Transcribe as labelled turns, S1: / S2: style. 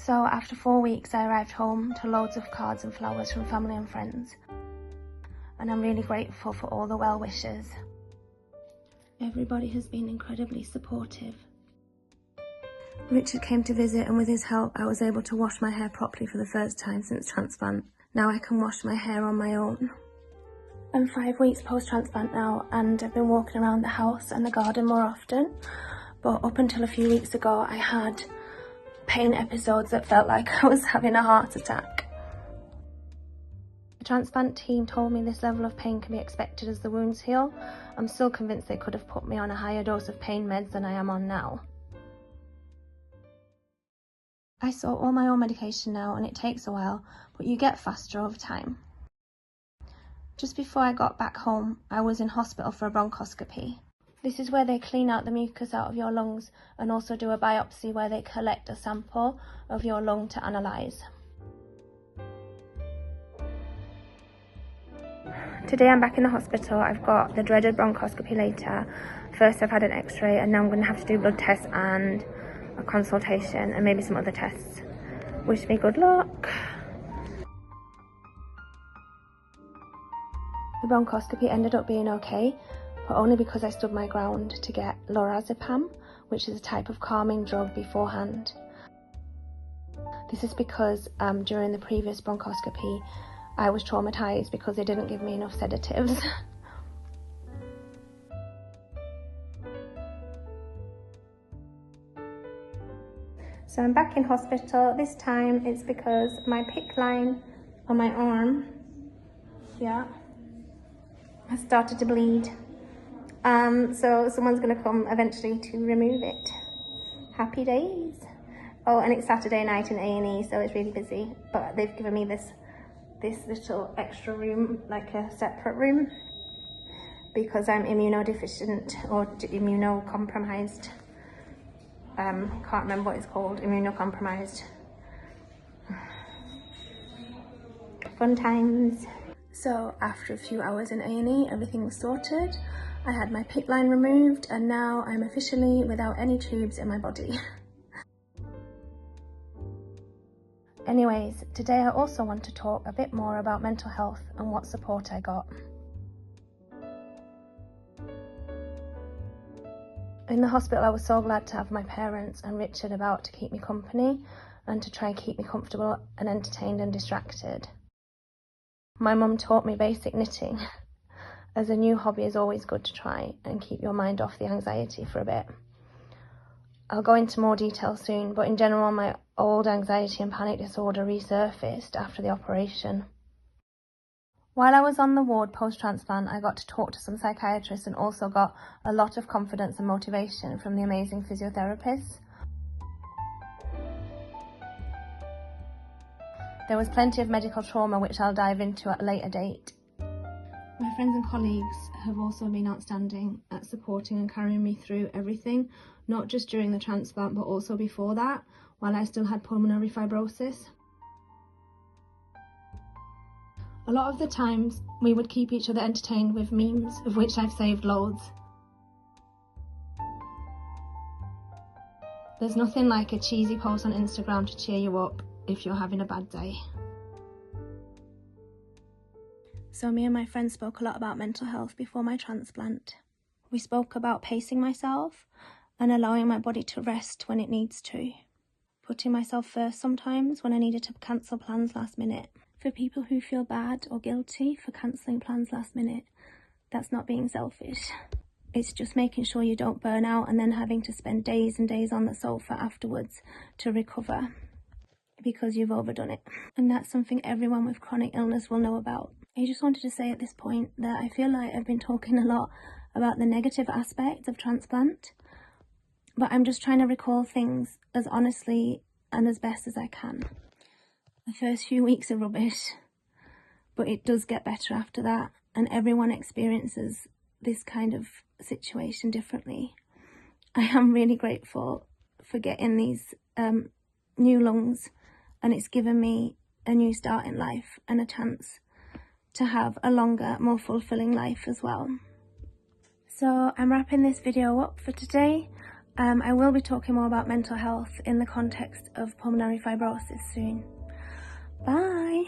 S1: So after 4 weeks, I arrived home to loads of cards and flowers from family and friends. And I'm really grateful for all the well wishes. Everybody has been incredibly supportive. Richard came to visit, and with his help I was able to wash my hair properly for the first time since transplant. Now I can wash my hair on my own. I'm 5 weeks post-transplant now, and I've been walking around the house and the garden more often. But up until a few weeks ago I had pain episodes that felt like I was having a heart attack. The transplant team told me this level of pain can be expected as the wounds heal. I'm still convinced they could have put me on a higher dose of pain meds than I am on now. I sort all my own medication now, and it takes a while, but you get faster over time. Just before I got back home, I was in hospital for a bronchoscopy. This is where they clean out the mucus out of your lungs and also do a biopsy where they collect a sample of your lung to analyse. Today I'm back in the hospital. I've got the dreaded bronchoscopy later. First I've had an x-ray, and now I'm going to have to do blood tests and a consultation and maybe some other tests. Wish me good luck. The bronchoscopy ended up being okay, but only because I stood my ground to get lorazepam, which is a type of calming drug, beforehand. This is because during the previous bronchoscopy I was traumatised because they didn't give me enough sedatives. So I'm back in hospital. This time it's because my PICC line on my arm, has started to bleed. So someone's going to come eventually to remove it. Happy days. Oh, and it's Saturday night in A&E, so it's really busy. But they've given me this little extra room, like a separate room, because I'm immunodeficient or immunocompromised. Can't remember what it's called, immunocompromised. Fun times. So after a few hours in A&E, everything was sorted. I had my PICC line removed, and now I'm officially without any tubes in my body. Anyways, today I also want to talk a bit more about mental health and what support I got. In the hospital I was so glad to have my parents and Richard about to keep me company and to try and keep me comfortable and entertained and distracted. My mum taught me basic knitting, as a new hobby is always good to try and keep your mind off the anxiety for a bit. I'll go into more detail soon, but in general my old anxiety and panic disorder resurfaced after the operation. While I was on the ward post-transplant, I got to talk to some psychiatrists and also got a lot of confidence and motivation from the amazing physiotherapists. There was plenty of medical trauma which I'll dive into at a later date. My friends and colleagues have also been outstanding at supporting and carrying me through everything, not just during the transplant but also before that, while I still had pulmonary fibrosis. A lot of the times we would keep each other entertained with memes, of which I've saved loads. There's nothing like a cheesy post on Instagram to cheer you up if you're having a bad day. So me and my friends spoke a lot about mental health before my transplant. We spoke about pacing myself and allowing my body to rest when it needs to. Putting myself first sometimes when I needed to cancel plans last minute. For people who feel bad or guilty for cancelling plans last minute, that's not being selfish. It's just making sure you don't burn out and then having to spend days and days on the sofa afterwards to recover because you've overdone it. And that's something everyone with chronic illness will know about. I just wanted to say at this point that I feel like I've been talking a lot about the negative aspects of transplant, but I'm just trying to recall things as honestly and as best as I can. The first few weeks are rubbish, but it does get better after that, and everyone experiences this kind of situation differently. I am really grateful for getting these new lungs, and it's given me a new start in life and a chance to have a longer, more fulfilling life as well. So I'm wrapping this video up for today. I will be talking more about mental health in the context of pulmonary fibrosis soon. Bye!